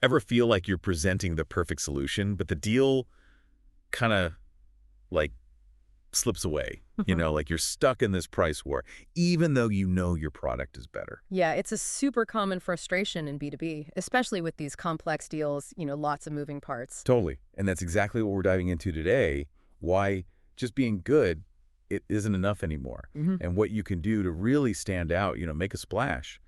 Ever feel like you're presenting the perfect solution, but the deal kind of like slips away? Like you're stuck in this price war, even though you know your product is better. Yeah, it's a super common frustration in B2B, especially with these complex deals, lots of moving parts. Totally. And that's exactly what we're diving into today, why just being good, it isn't enough anymore, Hmm. and what you can do to really stand out, make a splash.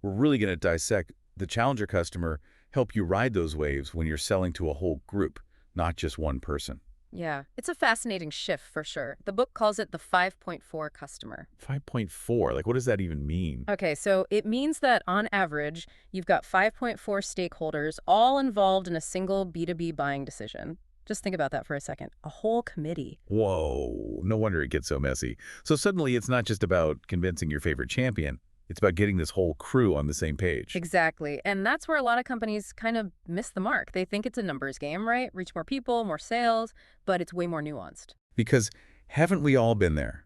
We're really going to dissect the challenger customer, help you ride those waves when you're selling to a whole group, not just one person. Yeah, it's a fascinating shift for sure. The book calls it the 5.4 customer. 5.4, like what does that even mean? Okay, so it means that on average, you've got 5.4 stakeholders all involved in a single B2B buying decision. Just think about that for a second. A whole committee. Whoa, no wonder it gets so messy. So suddenly it's not just about convincing your favorite champion, it's about getting this whole crew on the same page. Exactly. And that's where a lot of companies kind of miss the mark. They think it's a numbers game, right? Reach more people, more sales, but it's way more nuanced. Because haven't we all been there?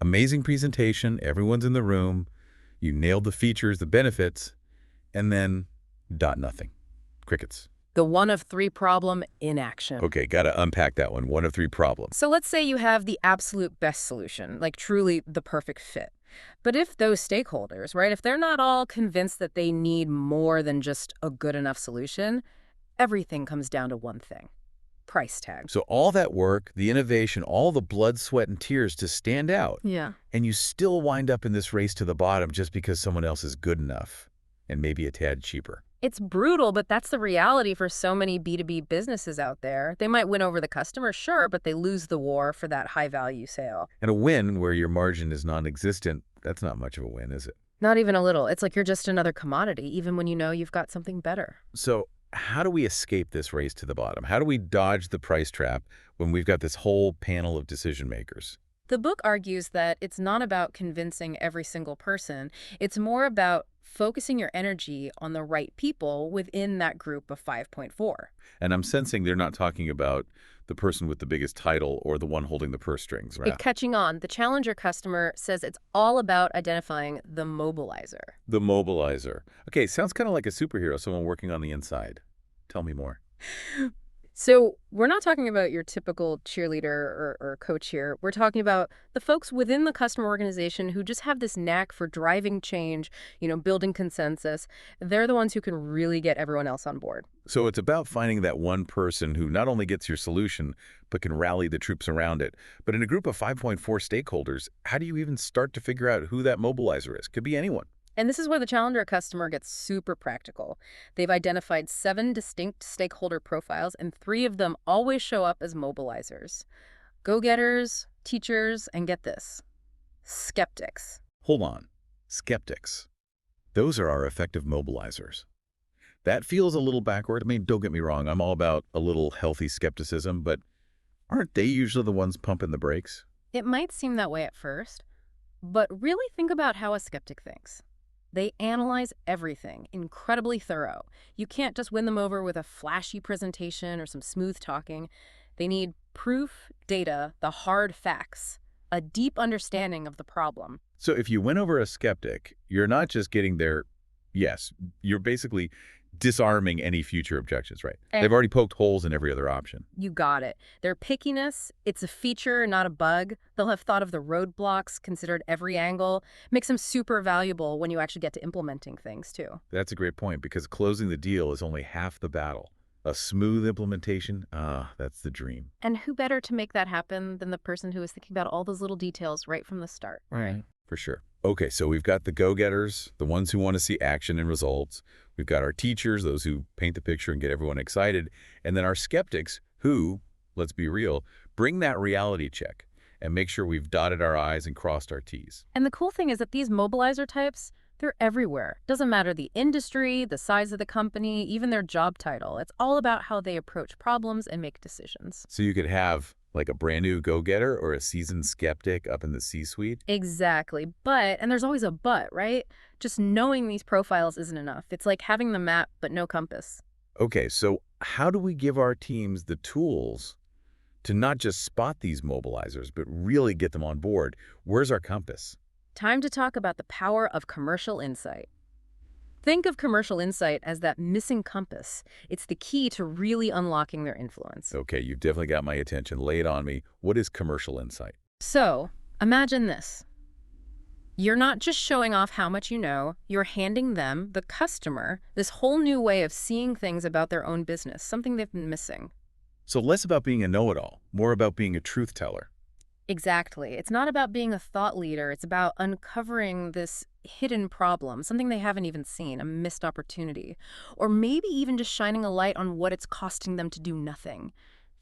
Amazing presentation, everyone's in the room, you nailed the features, the benefits, and then dot nothing. Crickets. The one of three problem in action. Okay, gotta unpack that one. One of three problems. So let's say you have the absolute best solution, like truly the perfect fit. But if those stakeholders, right, if they're not all convinced that they need more than just a good enough solution, everything comes down to one thing: price tag. So all that work, the innovation, all the blood, sweat, and tears to stand out, Yeah. and you still wind up in this race to the bottom just because someone else is good enough and maybe a tad cheaper. It's brutal, but that's the reality for so many B2B businesses out there. They might win over the customer, sure, but they lose the war for that high-value sale. And a win where your margin is non-existent, that's not much of a win, is it? Not even a little. It's like you're just another commodity, even when you know you've got something better. So how do we escape this race to the bottom? How do we dodge the price trap when we've got this whole panel of decision makers? The book argues that it's not about convincing every single person. It's more about focusing your energy on the right people within that group of 5.4. And I'm sensing they're not talking about the person with the biggest title or the one holding the purse strings, right? Catching on, the challenger customer says it's all about identifying the mobilizer. The mobilizer. Okay, sounds kind of like a superhero, someone working on the inside. Tell me more. So we're not talking about your typical cheerleader or coach here. We're talking about the folks within the customer organization who just have this knack for driving change, building consensus. They're the ones who can really get everyone else on board. So it's about finding that one person who not only gets your solution, but can rally the troops around it. But in a group of 5.4 stakeholders, how do you even start to figure out who that mobilizer is? Could be anyone. And this is where the challenger customer gets super practical. They've identified 7 distinct stakeholder profiles, and 3 of them always show up as mobilizers: go-getters, teachers, and get this, skeptics. Hold on. Skeptics. Those are our effective mobilizers. That feels a little backward. I mean, don't get me wrong. I'm all about a little healthy skepticism, but aren't they usually the ones pumping the brakes? It might seem that way at first, but really think about how a skeptic thinks. They analyze everything, incredibly thorough. You can't just win them over with a flashy presentation or some smooth talking. They need proof, data, the hard facts, a deep understanding of the problem. So if you win over a skeptic, you're not just getting their yes, you're basically disarming any future objections, right? They've already poked holes in every other option. You got it. Their pickiness, it's a feature, not a bug. They'll have thought of the roadblocks, considered every angle. Makes them super valuable when you actually get to implementing things, too. That's a great point because closing the deal is only half the battle. A smooth implementation, that's the dream. And who better to make that happen than the person who is thinking about all those little details right from the start? Right. For sure. Okay, so we've got the go-getters, the ones who want to see action and results. We've got our teachers, those who paint the picture and get everyone excited. And then our skeptics who, let's be real, bring that reality check and make sure we've dotted our I's and crossed our T's. And the cool thing is that these mobilizer types, they're everywhere. Doesn't matter the industry, the size of the company, even their job title. It's all about how they approach problems and make decisions. So you could have like a brand new go-getter or a seasoned skeptic up in the C-suite. Exactly. But, and there's always a but, right? Just knowing these profiles isn't enough. It's like having the map but no compass. Okay, so how do we give our teams the tools to not just spot these mobilizers, but really get them on board? Where's our compass? Time to talk about the power of commercial insight. Think of commercial insight as that missing compass. It's the key to really unlocking their influence. Okay, you've definitely got my attention. Lay it on me. What is commercial insight? So, imagine this. You're not just showing off how much you know, you're handing them, the customer, this whole new way of seeing things about their own business, something they've been missing. So less about being a know-it-all, more about being a truth teller. Exactly. It's not about being a thought leader. It's about uncovering this hidden problem, something they haven't even seen, a missed opportunity. Or maybe even just shining a light on what it's costing them to do nothing.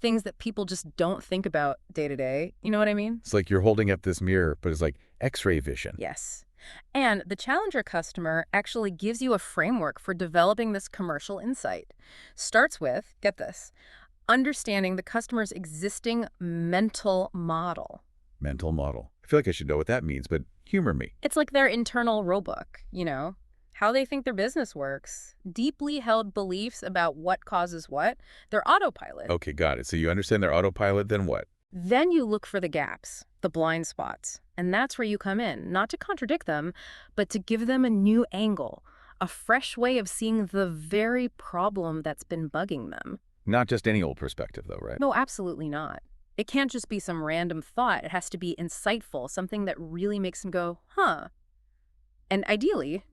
Things that people just don't think about day to day. You know what I mean? It's like you're holding up this mirror, but it's like X-ray vision. Yes. And the challenger customer actually gives you a framework for developing this commercial insight. Starts with, get this, understanding the customer's existing mental model. Mental model. I feel like I should know what that means, but humor me. It's like their internal rulebook, how they think their business works, deeply held beliefs about what causes what, their autopilot. Okay, got it. So you understand their autopilot, then what? Then you look for the gaps, the blind spots. And that's where you come in, not to contradict them, but to give them a new angle, a fresh way of seeing the very problem that's been bugging them. Not just any old perspective, though, right? No, absolutely not. It can't just be some random thought. It has to be insightful, something that really makes them go, huh. And ideally,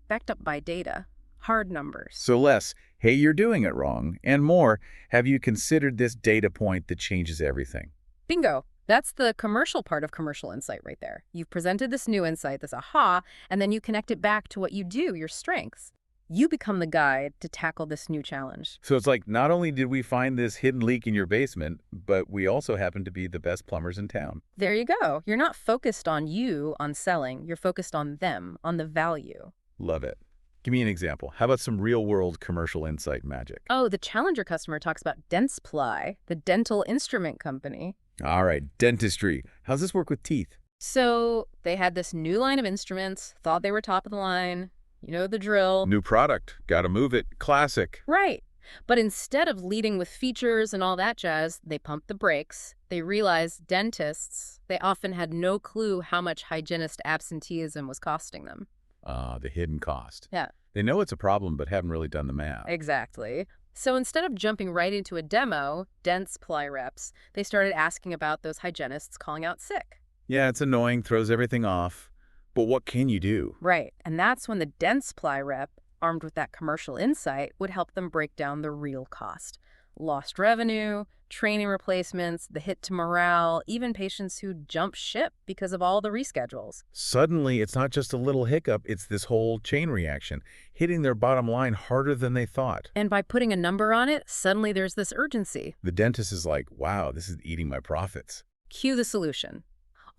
backed up by data, hard numbers. So less, hey, you're doing it wrong, and more, have you considered this data point that changes everything? Bingo. That's the commercial part of commercial insight right there. You've presented this new insight, this aha, and then you connect it back to what you do, your strengths. You become the guide to tackle this new challenge. So it's like, not only did we find this hidden leak in your basement, but we also happen to be the best plumbers in town. There you go. You're not focused on you, on selling. You're focused on them, on the value. Love it. Give me an example. How about some real-world commercial insight magic? Oh, the challenger customer talks about Dentsply, the dental instrument company. All right, dentistry. How's this work with teeth? So they had this new line of instruments, thought they were top of the line. You know the drill. New product. Gotta move it. Classic. Right. But instead of leading with features and all that jazz, they pumped the brakes. They realized dentists, they often had no clue how much hygienist absenteeism was costing them. The hidden cost. Yeah. They know it's a problem, but haven't really done the math. Exactly. So instead of jumping right into a demo, Dentsply reps, they started asking about those hygienists calling out sick. Yeah, it's annoying, throws everything off. But what can you do? Right. And that's when the Dentsply rep, armed with that commercial insight, would help them break down the real cost. Lost revenue, training replacements, the hit to morale, even patients who jump ship because of all the reschedules. Suddenly, it's not just a little hiccup, it's this whole chain reaction, hitting their bottom line harder than they thought. And by putting a number on it, suddenly there's this urgency. The dentist is like, wow, this is eating my profits. Cue the solution.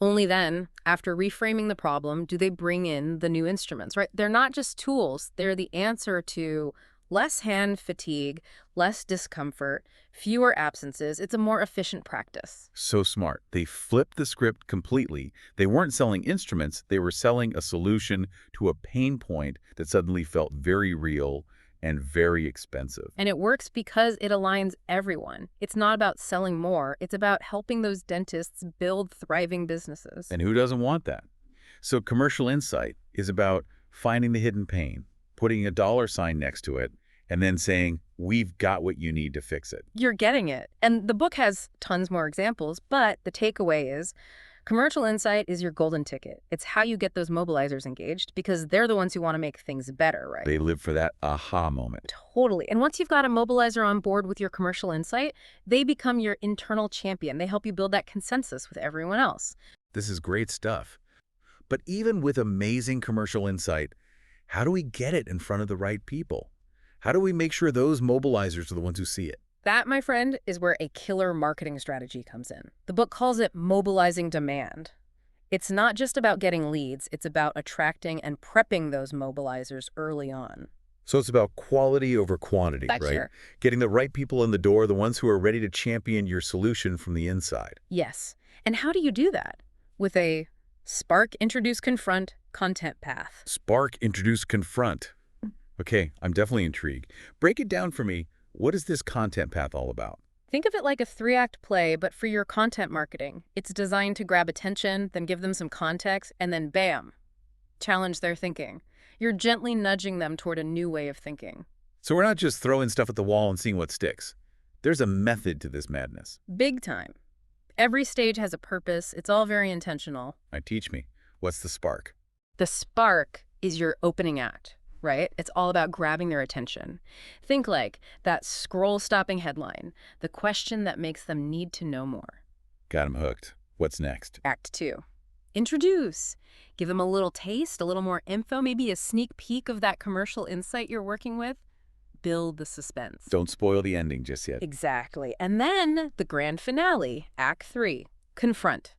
Only then, after reframing the problem, do they bring in the new instruments, right? They're not just tools. They're the answer to less hand fatigue, less discomfort, fewer absences. It's a more efficient practice. So smart. They flipped the script completely. They weren't selling instruments. They were selling a solution to a pain point that suddenly felt very real and very expensive. And it works because it aligns everyone. It's not about selling more. It's about helping those dentists build thriving businesses. And who doesn't want that? So commercial insight is about finding the hidden pain, putting a dollar sign next to it, and then saying, we've got what you need to fix it. You're getting it. And the book has tons more examples, but the takeaway is commercial insight is your golden ticket. It's how you get those mobilizers engaged because they're the ones who want to make things better, right? They live for that aha moment. Totally. And once you've got a mobilizer on board with your commercial insight, they become your internal champion. They help you build that consensus with everyone else. This is great stuff. But even with amazing commercial insight, how do we get it in front of the right people? How do we make sure those mobilizers are the ones who see it? That, my friend, is where a killer marketing strategy comes in. The book calls it mobilizing demand. It's not just about getting leads, it's about attracting and prepping those mobilizers early on. So it's about quality over quantity, That's right? sure. Getting the right people in the door, the ones who are ready to champion your solution from the inside. Yes. And how do you do that? With a spark, introduce, confront content path. Spark, introduce, confront. Okay, I'm definitely intrigued. Break it down for me. What is this content path all about? Think of it like a 3-act play, but for your content marketing. It's designed to grab attention, then give them some context, and then bam, challenge their thinking. You're gently nudging them toward a new way of thinking. So we're not just throwing stuff at the wall and seeing what sticks. There's a method to this madness. Big time. Every stage has a purpose. It's all very intentional. Now teach me, what's the spark? The spark is your opening act, right? It's all about grabbing their attention. Think like that scroll-stopping headline, the question that makes them need to know more. Got him hooked. What's next? Act 2. Introduce. Give them a little taste, a little more info, maybe a sneak peek of that commercial insight you're working with. Build the suspense. Don't spoil the ending just yet. Exactly. And then the grand finale, Act 3. Confront.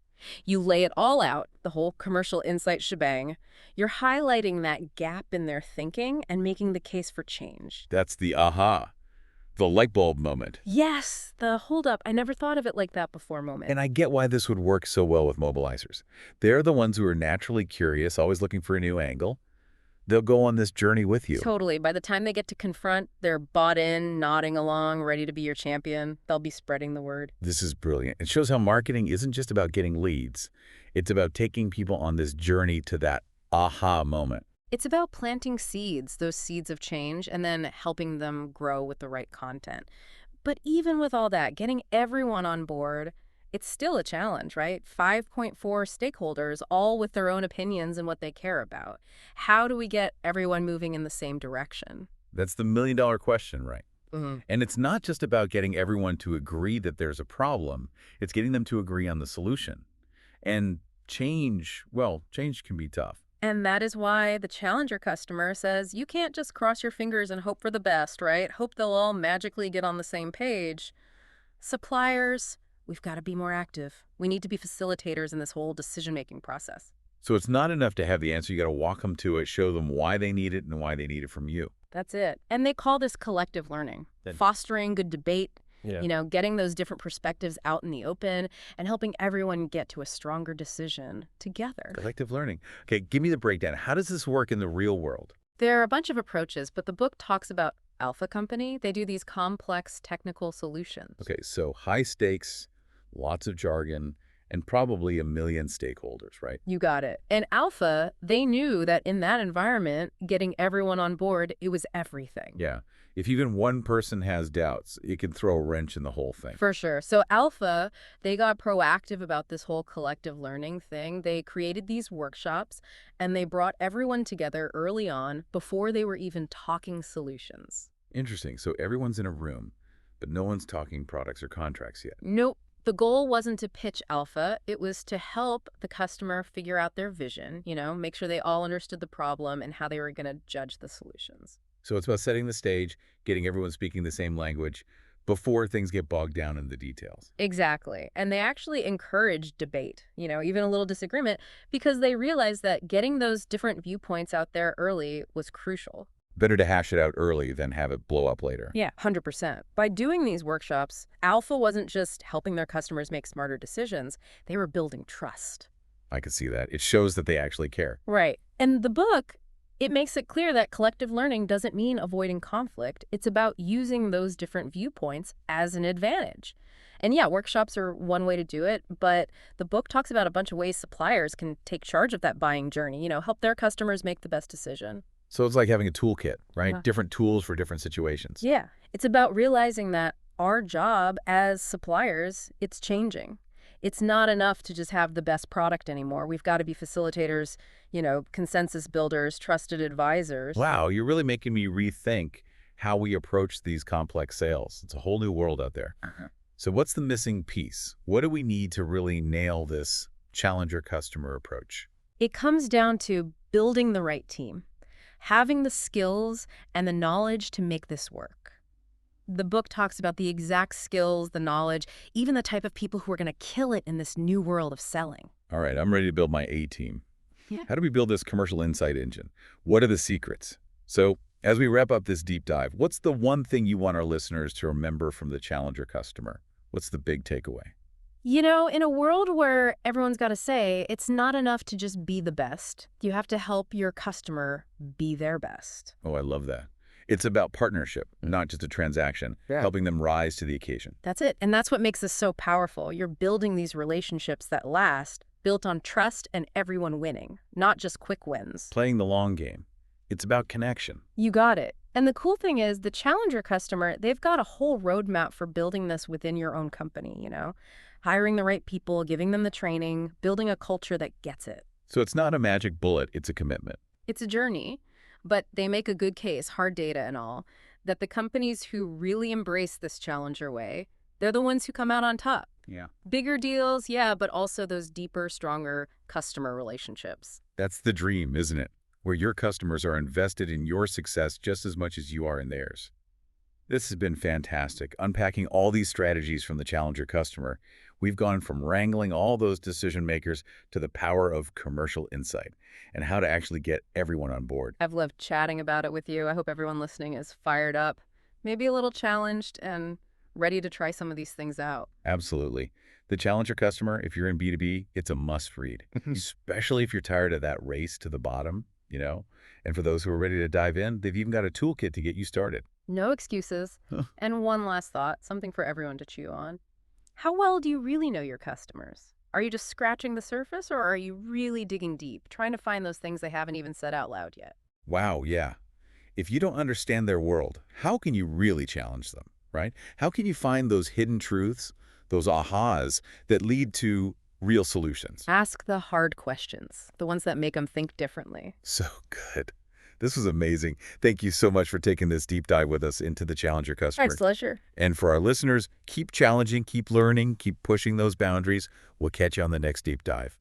You lay it all out, the whole commercial insight shebang. You're highlighting that gap in their thinking and making the case for change. That's the aha, the light bulb moment. Yes, the hold up, I never thought of it like that before moment. And I get why this would work so well with mobilizers. They're the ones who are naturally curious, always looking for a new angle. They'll go on this journey with you. Totally. By the time they get to confront, they're bought in, nodding along, ready to be your champion. They'll be spreading the word. This is brilliant. It shows how marketing isn't just about getting leads. It's about taking people on this journey to that aha moment. It's about planting seeds, those seeds of change, and then helping them grow with the right content. But even with all that, getting everyone on board, it's still a challenge, right? 5.4 stakeholders, all with their own opinions and what they care about. How do we get everyone moving in the same direction? That's the million-dollar question, right? Mm-hmm. And it's not just about getting everyone to agree that there's a problem. It's getting them to agree on the solution. And change, well, change can be tough. And that is why the challenger customer says you can't just cross your fingers and hope for the best, right? Hope they'll all magically get on the same page. Suppliers, we've got to be more active. We need to be facilitators in this whole decision-making process. So it's not enough to have the answer. You got to walk them to it, show them why they need it and why they need it from you. That's it. And they call this collective learning, fostering good debate, getting those different perspectives out in the open and helping everyone get to a stronger decision together. Collective learning. Okay, give me the breakdown. How does this work in the real world? There are a bunch of approaches, but the book talks about Alpha Company. They do these complex technical solutions. Okay, so high stakes, lots of jargon, and probably a million stakeholders, right? You got it. And Alpha, they knew that in that environment, getting everyone on board, it was everything. Yeah. If even one person has doubts, it can throw a wrench in the whole thing. For sure. So Alpha, they got proactive about this whole collective learning thing. They created these workshops, and they brought everyone together early on before they were even talking solutions. Interesting. So everyone's in a room, but no one's talking products or contracts yet. Nope. The goal wasn't to pitch Alpha. It was to help the customer figure out their vision, make sure they all understood the problem and how they were going to judge the solutions. So it's about setting the stage, getting everyone speaking the same language before things get bogged down in the details. Exactly. And they actually encouraged debate, even a little disagreement, because they realized that getting those different viewpoints out there early was crucial. Better to hash it out early than have it blow up later. Yeah, 100%. By doing these workshops, Alpha wasn't just helping their customers make smarter decisions, they were building trust. I can see that. It shows that they actually care. Right. And the book, it makes it clear that collective learning doesn't mean avoiding conflict. It's about using those different viewpoints as an advantage. And yeah, workshops are one way to do it, but the book talks about a bunch of ways suppliers can take charge of that buying journey, help their customers make the best decision. So it's like having a toolkit, right? Different tools for different situations. Yeah. It's about realizing that our job as suppliers, it's changing. It's not enough to just have the best product anymore. We've got to be facilitators, consensus builders, trusted advisors. Wow, you're really making me rethink how we approach these complex sales. It's a whole new world out there. So what's the missing piece? What do we need to really nail this challenger customer approach? It comes down to building the right team, having the skills and the knowledge to make this work. The book talks about the exact skills, the knowledge, even the type of people who are going to kill it in this new world of selling. All right, I'm ready to build my A-team. Yeah. How do we build this commercial insight engine? What are the secrets? So as we wrap up this deep dive, what's the one thing you want our listeners to remember from the challenger customer? What's the big takeaway? In a world where everyone's got to say, it's not enough to just be the best. You have to help your customer be their best. Oh, I love that. It's about partnership, not just a transaction, helping them rise to the occasion. That's it. And that's what makes this so powerful. You're building these relationships that last, built on trust and everyone winning, not just quick wins. Playing the long game. It's about connection. You got it. And the cool thing is the challenger customer, they've got a whole roadmap for building this within your own company. Hiring the right people, giving them the training, building a culture that gets it. So it's not a magic bullet, it's a commitment. It's a journey, but they make a good case, hard data and all, that the companies who really embrace this challenger way, they're the ones who come out on top. Yeah. Bigger deals, yeah, but also those deeper, stronger customer relationships. That's the dream, isn't it? Where your customers are invested in your success just as much as you are in theirs. This has been fantastic, unpacking all these strategies from the challenger customer. We've gone from wrangling all those decision makers to the power of commercial insight and how to actually get everyone on board. I've loved chatting about it with you. I hope everyone listening is fired up, maybe a little challenged, and ready to try some of these things out. Absolutely. The challenger customer, if you're in B2B, it's a must read, especially if you're tired of that race to the bottom. And for those who are ready to dive in, they've even got a toolkit to get you started. No excuses. Huh. And one last thought, something for everyone to chew on. How well do you really know your customers? Are you just scratching the surface, or are you really digging deep, trying to find those things they haven't even said out loud yet? Wow, yeah. If you don't understand their world, how can you really challenge them, right? How can you find those hidden truths, those ahas that lead to real solutions? Ask the hard questions, the ones that make them think differently. So good. This was amazing. Thank you so much for taking this deep dive with us into the challenger customer. It's a pleasure. And for our listeners, keep challenging, keep learning, keep pushing those boundaries. We'll catch you on the next deep dive.